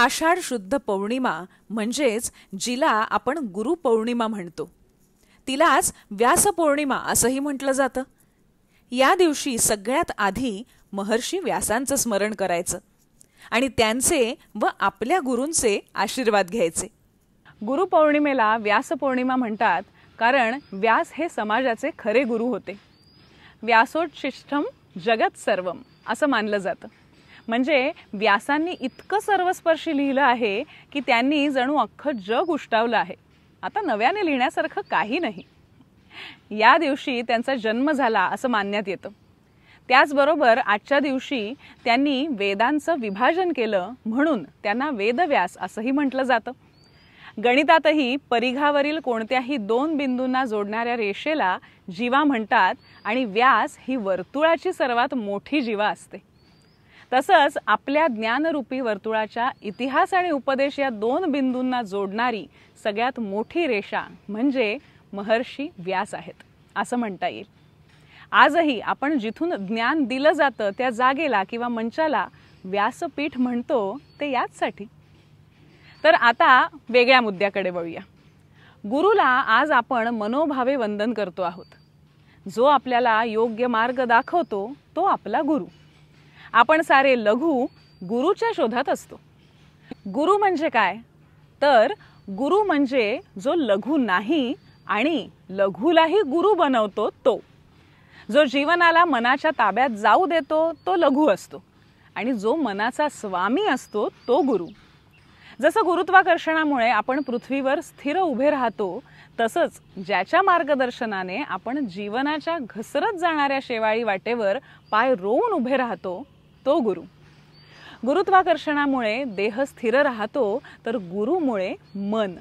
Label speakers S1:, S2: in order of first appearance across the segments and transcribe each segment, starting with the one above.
S1: आषाढ शुद्ध पौर्णिमा म्हणजेच जिला आपण गुरु पौर्णिमा म्हणतो, तिलाच व्यास पौर्णिमा असंही म्हटलं जातं. या दिवशी सगळ्यात आधी महर्षी व्यासांचं स्मरण करायचं आणि त्यांचे व आपल्या गुरूंचे आशीर्वाद घ्यायचे.
S2: गुरुपौर्णिमेला व्यास पौर्णिमा म्हणतात कारण व्यास हे समाजाचे खरे गुरु होते. व्यासोच्छिष्टम जगत सर्वम असं मानलं जातं. म्हणजे व्यासांनी इतकं सर्वस्पर्शी लिहिलं आहे की त्यांनी जणू अख्खं जग उष्टावलं आहे. आता नव्याने लिहिण्यासारखं काही नाही. या दिवशी त्यांचा जन्म झाला असं मानण्यात येतं. त्याचबरोबर आजच्या दिवशी त्यांनी वेदांचं विभाजन केलं म्हणून त्यांना वेदव्यास असंही म्हटलं जातं. गणितातही परिघावरील कोणत्याही दोन बिंदूंना जोडणाऱ्या रेषेला जीवा म्हणतात आणि व्यास ही वर्तुळाची सर्वात मोठी जीवा असते. तसंच आपल्या ज्ञानरूपी वर्तुळाच्या इतिहास आणि उपदेश या दोन बिंदूंना जोडणारी सगळ्यात मोठी रेषा म्हणजे महर्षी व्यास आहेत असं म्हणता येईल. आजही आपण जिथून ज्ञान दिलं जातं त्या जागेला किंवा मंचाला व्यासपीठ म्हणतो ते याचसाठी. तर आता वेगळ्या मुद्द्याकडे वळूया. गुरुला आज आपण मनोभावे वंदन करतो आहोत. जो आपल्याला योग्य मार्ग दाखवतो तो आपला गुरु. आपण सारे लघु गुरुच्या शोधात असतो. गुरु म्हणजे काय? तर गुरु म्हणजे जो लघु नाही आणि लघुलाही गुरु बनवतो तो. जो जीवनाला मनाच्या ताब्यात जाऊ देतो तो लघु असतो आणि जो मनाचा स्वामी असतो तो गुरु. जसं गुरुत्वाकर्षणामुळे आपण पृथ्वीवर स्थिर उभे राहतो तसंच ज्याच्या मार्गदर्शनाने आपण जीवनाच्या घसरत जाणाऱ्या शेवाळी वाटेवर पाय रोवून उभे राहतो तो गुरु. गुरुत्वाकर्षणामुळे देह स्थिर राहतो तर गुरुमुळे मन.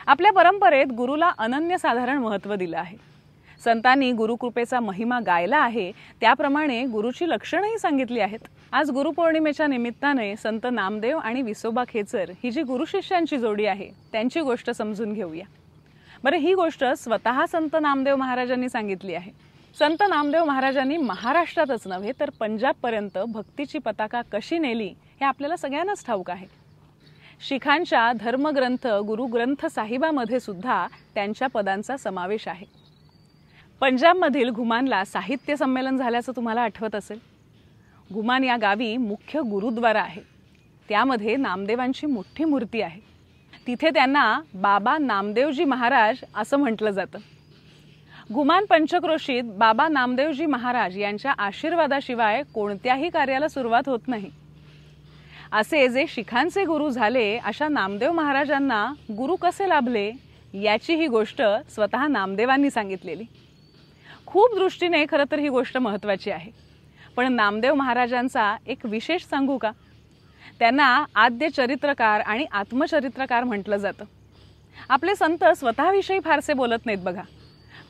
S2: आपल्या परंपरेत गुरुला अनन्यसाधारण महत्त्व दिलं आहे. संतांनी गुरुकृपेचा महिमा गायला आहे त्याप्रमाणे गुरुची लक्षणंही सांगितली आहेत. आज गुरुपौर्णिमेच्या निमित्ताने संत नामदेव आणि विसोबा खेचर ही जी गुरुशिष्यांची जोडी आहे त्यांची गोष्ट समजून घेऊया. बरं, ही गोष्ट स्वतः संत नामदेव महाराजांनी सांगितली आहे. संत नामदेव महाराजांनी महाराष्ट्रातच नव्हे तर पंजाबपर्यंत भक्तीची पताका कशी नेली हे आपल्याला सगळ्यांनाच ठाऊक आहे. शिखांच्या धर्मग्रंथ गुरुग्रंथ साहिबामध्ये सुद्धा त्यांच्या पदांचा समावेश आहे. पंजाबमधील घुमानला साहित्य संमेलन झाल्याचं तुम्हाला आठवत असेल. घुमान या गावी मुख्य गुरुद्वारा आहे. त्यामध्ये नामदेवांची मोठी मूर्ती आहे. तिथे त्यांना बाबा नामदेवजी महाराज असं म्हटलं जातं. घुमान पंचक्रोशीत बाबा नामदेवजी महाराज यांच्या आशीर्वादाशिवाय कोणत्याही कार्याला सुरुवात होत नाही. असे जे शिखांचे गुरु झाले अशा नामदेव महाराजांना गुरु कसे लाभले याची ही गोष्ट स्वतः नामदेवांनी सांगितलेली. खूप दृष्टीने खरं तर ही गोष्ट महत्त्वाची आहे. पण नामदेव महाराजांचा एक विशेष सांगू का? त्यांना आद्य चरित्रकार आणि आत्मचरित्रकार म्हटलं जातं. आपले संत स्वतःविषयी फारसे बोलत नाहीत बघा,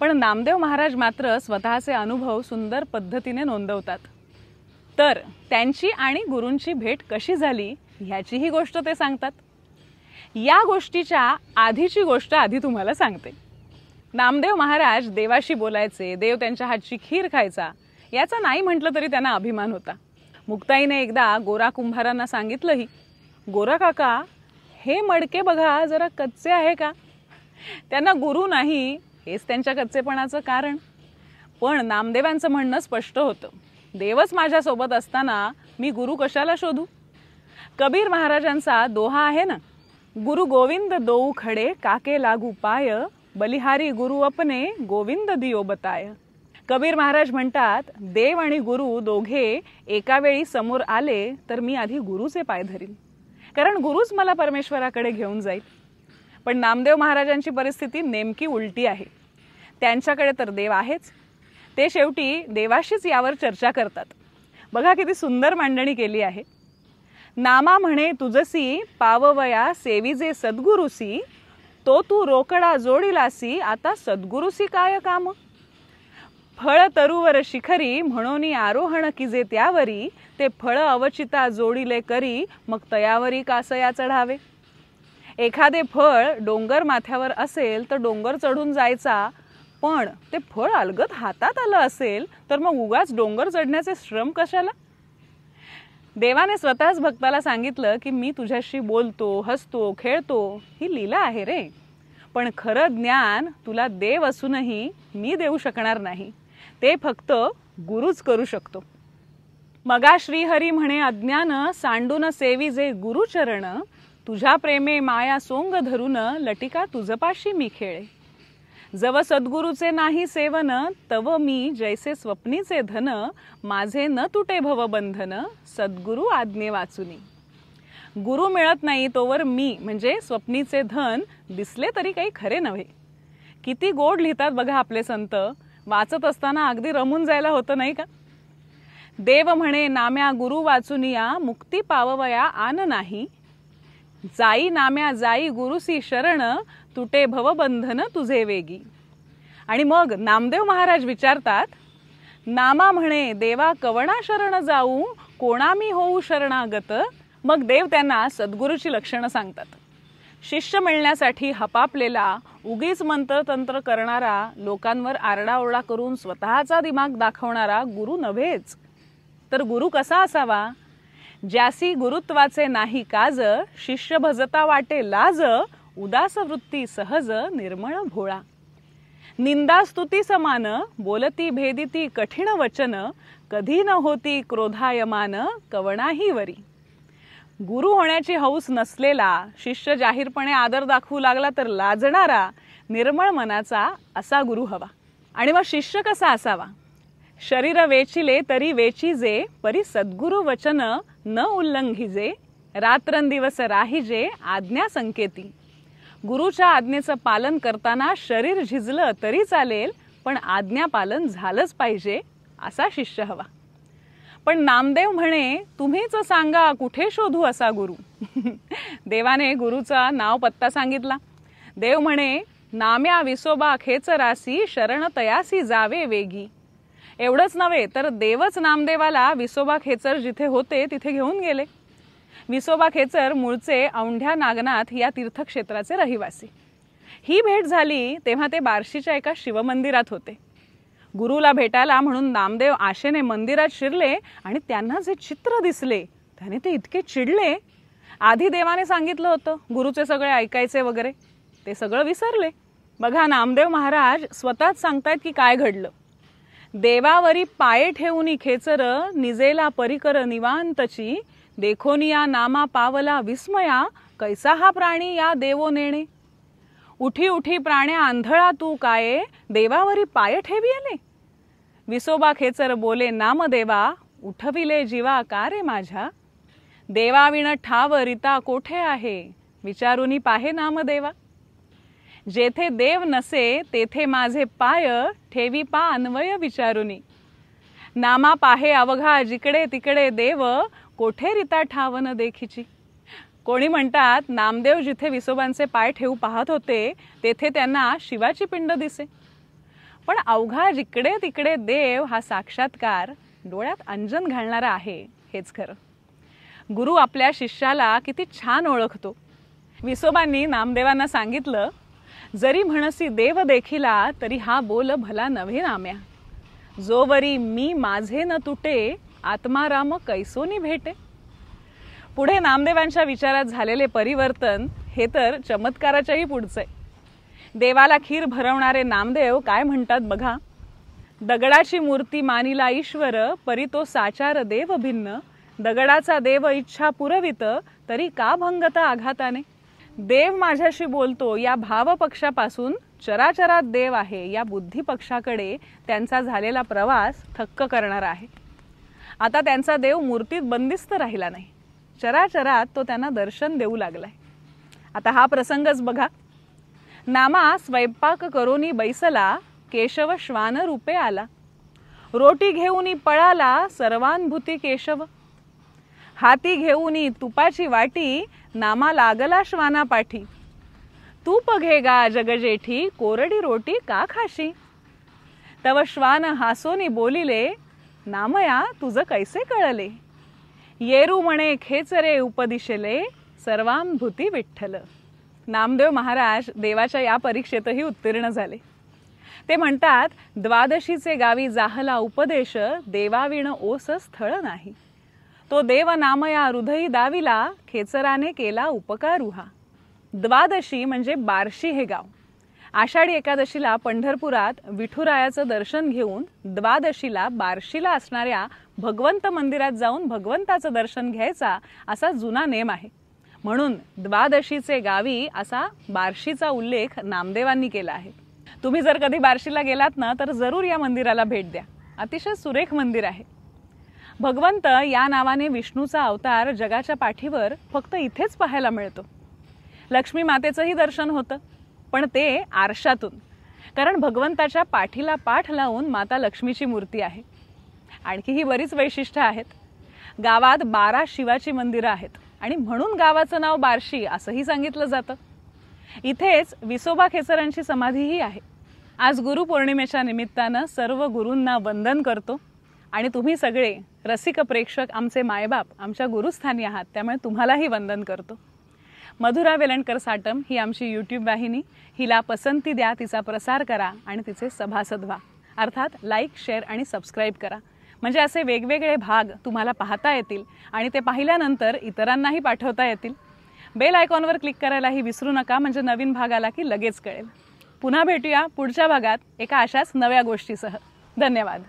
S2: पण नामदेव महाराज मात्र स्वतःचे अनुभव सुंदर पद्धतीने नोंदवतात. तर त्यांची आणि गुरूंची भेट कशी झाली ह्याची ही गोष्ट ते सांगतात. या गोष्टीच्या आधीची गोष्ट आधी तुम्हाला सांगते. नामदेव महाराज देवाशी बोलायचे, देव त्यांच्या हातची खीर खायचा याचा नाही म्हटलं तरी त्यांना अभिमान होता. मुक्ताईने एकदा गोरा कुंभारांना सांगितलंही, गोरा काका हे मडके बघा जरा कच्चे आहे का? त्यांना गुरु नाही हेच त्यांच्या कच्चेपणाचं कारण. पण नामदेवांचं म्हणणं स्पष्ट होतं, देवच माझ्यासोबत असताना मी गुरु कशाला शोधू? कबीर महाराजांचा दोहा आहे ना, गुरु गोविंद दोऊ खडे काके लागू पाय, बलिहारी गुरु अपने गोविंद दियो बताय. कबीर महाराज म्हणतात, देव आणि गुरु दोघे एका वेळी समोर आले तर मी आधी गुरुचे पाय धरीन, कारण गुरुच मला परमेश्वराकडे घेऊन जाईल. पण नामदेव महाराजांची परिस्थिती नेमकी उलटी आहे. त्यांच्याकडे तर देव आहेच, ते शेवटी देवाशीच यावर चर्चा करतात. बघा किती सुंदर मांडणी केली आहे. नामा म्हणे तुझसी पाववया सेविजे सद्गुरुसी, तो तू रोकडा जोडिलासी आता सद्गुरुसी काय काम. फळ तरुवर शिखरी म्हणून आरोहण किजे त्यावरी, ते फळ अवचिता जोडिले करी मग तयावरी कासया चढावे. एखादे फळ डोंगर माथ्यावर असेल तर डोंगर चढून जायचा, पण ते फळ अलगद हातात आलं असेल तर मग उगाच डोंगर चढण्याचे श्रम कशाला? देवाने स्वतःच भक्ताला सांगितलं की मी तुझ्याशी बोलतो, हसतो, खेळतो, ही लीला आहे रे. पण खरं ज्ञान तुला देव असूनही मी देऊ शकणार नाही, ते फक्त गुरुच करू शकतो. मगा श्रीहरी म्हणे अज्ञान सांडून सेवी जे गुरुचरण, तुझ्या प्रेमे माया सोंग धरून लटिका तुझपाशी मी खेळे. जव सद्गुरूचे नाही सेवन, तव मी जैसे स्वप्नीचे धन, माझे न तुटे भवबंधन, सद्गुरु आज्ञे वाचुनी. गुरु मिळत नाही तोवर मी म्हणजे स्वप्नीचे धन दिसले तरी काही खरे नव्हे. किती गोड लिहितात बघा आपले संत. वाचत असताना अगदी रमून जायला होतं नाही का. देव म्हणे नाम्या गुरु वाचुनिया, मुक्ती पाववया आन नाही. जाई नाम्या जाई गुरुसी शरण, तुटे भवबंधन तुझे वेगी. आणि मग नामदेव महाराज विचारतात, नामा म्हणे देवा कवणा शरण जाऊ, कोणा मी होऊ शरणागत. मग देव त्यांना सद्गुरूची लक्षणं सांगतात. शिष्य मिळण्यासाठी हपापलेला, उगीच मंत्रतंत्र करणारा, लोकांवर आरडाओरडा करून स्वतःचा दिमाग दाखवणारा गुरु नव्हेच. तर गुरु कसा असावा? ज्यासी गुरुत्वाचे नाही काज, शिष्य भजता वाटे लाज, उदास वृत्ती सहज निर्मळ भोळा. निंदा स्तुती समान, बोलती भेदिती कठीण वचन, कधी न होती क्रोधायमान, कवणाही वरी. गुरु होण्याची हौस नसलेला, शिष्य जाहीरपणे आदर दाखवू लागला तर लाजणारा, निर्मळ मनाचा असा गुरु हवा. आणि मग शिष्य कसा असावा? शरीर वेचिले तरी वेचीजे, परी सद्गुरु वचन न उल्लंघिजे, रात्रंदिवस राहिजे आज्ञा संकेती. गुरुच्या आज्ञेचं पालन करताना शरीर झिजलं तरी चालेल, पण आज्ञा पालन झालंच पाहिजे असा शिष्य हवा. पण नामदेव म्हणे तुम्हीच सांगा कुठे शोधू असा गुरु. देवाने गुरुचा नाव पत्ता सांगितला. देव म्हणे नाम्या विसोबा खेचरासी, शरण तयासी जावे वेगी. एवढंच नव्हे तर देवच नामदेवाला विसोबा खेचर जिथे होते तिथे घेऊन गेले. विसोबा खेचर मूळचे औंढ्या नागनाथ या तीर्थक्षेत्राचे रहिवासी. ही भेट झाली तेव्हा ते बार्शीच्या एका शिवमंदिरात होते. गुरुला भेटायला म्हणून नामदेव आशेने मंदिरात शिरले आणि त्यांना जे चित्र दिसले त्याने ते इतके चिडले. आधी देवाने सांगितलं होतं गुरुचे सगळे ऐकायचे वगैरे, ते सगळं विसरले. बघा नामदेव महाराज स्वतःच सांगतायत की काय घडलं. देवावरी पाये ठेवूनी खेचर, निजेला परिकर निवांतची, देखोनिया नामा पावला विस्मया, कैसा हा प्राणी या देवो नेणे. उठी उठी प्राण्या आंधळा तू काये, देवावरी पाय ठेवी आले. विसोबा खेचर बोले नामदेवा, उठविले जीवा का रे माझ्या. देवाविण ठाव रिता कोठे आहे, विचारुनी पाहे नामदेवा. जेथे देव नसे तेथे माझे पाय, ठेवी पा अन्वय विचारुनी. नामा पाहे अवघा जिकडे तिकडे देव, कोठे रिता ठाव न देखीची. कोणी म्हणतात नामदेव जिथे विसोबांचे पाय ठेवू पाहत होते तेथे त्यांना शिवाची पिंड दिसे. पण अवघा जिकडे तिकडे देव हा साक्षात्कार डोळ्यात अंजन घालणारा आहे हेच खरं. गुरु आपल्या शिष्याला किती छान ओळखतो. विसोबांनी नामदेवांना सांगितलं, जरी म्हणसी देव देखिला तरी हा बोल भला नव्हे नाम्या. जोवरी मी माझे न तुटे, आत्माराम कैसोनी भेटे. पुढे नामदेवांच्या विचारात झालेले परिवर्तन हे तर चमत्काराच्याही पुढचे. देवाला खीर भरवणारे नामदेव काय म्हणतात बघा. दगडाची मूर्ती मानिला ईश्वर, परी तो साचार देव भिन्न. दगडाचा देव इच्छा पुरवित, तरी का भंगता आघाताने. देव माझ्याशी बोलतो या भावपक्षापासून चराचरात देव आहे या बुद्धिपक्षाकडे त्यांचा झालेला प्रवास थक्क करणारा आहे. आता त्यांचा देव मूर्तीत बंदिस्त राहिला नाही, चराचरात तो त्यांना दर्शन देऊ लागलाय. आता हा प्रसंगच बघा. नामा स्वयंपाक करोनी बैसला, केशव श्वान रूपे आला. रोटी घेऊनी पळाला, सर्वानुभूती केशव. हाती घेऊनी तुपाची वाटी, नामा लागला श्वाना पाठी. तूप घे गा जगजेठी, कोरडी रोटी का खाशी. तव श्वान हासोनी बोलिले, नामया तुझ कैसे कळले. येरू म्हणे खेचरे उपदिशेले, सर्वानुभूती विठ्ठल. नामदेव महाराज देवाच्या या परीक्षेतही उत्तीर्ण झाले. ते म्हणतात, द्वादशीचे गावी जाहला उपदेश, देवाविण ओस स्थळ नाही. तो देव नामया हृदयी दाविला, खेचराने केला उपकारुहा. द्वादशी म्हणजे बार्शी हे गाव. आषाढी एकादशीला पंढरपुरात विठुरायाचं दर्शन घेऊन द्वादशीला बार्शीला असणाऱ्या भगवंत मंदिरात जाऊन भगवंताचं दर्शन घ्यायचा असा जुना नेम आहे. म्हणून द्वादशीचे गावी असा बार्शीचा उल्लेख नामदेवांनी केला आहे. तुम्ही जर कधी बार्शीला गेलात ना तर जरूर या मंदिराला भेट द्या. अतिशय सुरेख मंदिर आहे. भगवंत या नावाने विष्णूचा अवतार जगाच्या पाठीवर फक्त इथेच पाहायला मिळतो. लक्ष्मी मातेचंही दर्शन होतं, पण ते आरशातून, कारण भगवंताच्या पाठीला पाठ लावून माता लक्ष्मीची मूर्ती आहे. आणखी ही बरीच वैशिष्ट्य आहेत. गावात 12 शिवाची मंदिरं आहेत आणि म्हणून गावाचं नाव बार्शी असंही सांगितलं जातं. इथेच विसोबा खेचरांची समाधीही आहे. आज गुरुपौर्णिमेच्या निमित्तानं सर्व गुरूंना वंदन करतो आणि तुम्ही सगळे रसिक प्रेक्षक आमचे मायबाप आमच्या गुरुस्थानी आहात, त्यामुळे तुम्हालाही वंदन करतो. मधुरा वेलणकर साटम ही आमची यूट्यूब वाहिनी. हिला पसंती द्या, तिचा प्रसार करा आणि तिचे सभासद व्हा. अर्थात लाईक, शेअर आणि सबस्क्राईब करा, म्हणजे असे वेगवेगळे भाग तुम्हाला पाहता येतील आणि ते पाहिल्यानंतर इतरांनाही पाठवता येतील. बेल आयकॉनवर क्लिक करायलाही विसरू नका, म्हणजे नवीन भाग आला की लगेच कळेल. पुन्हा भेटूया पुढच्या भागात एका अशाच नव्या गोष्टीसह. धन्यवाद.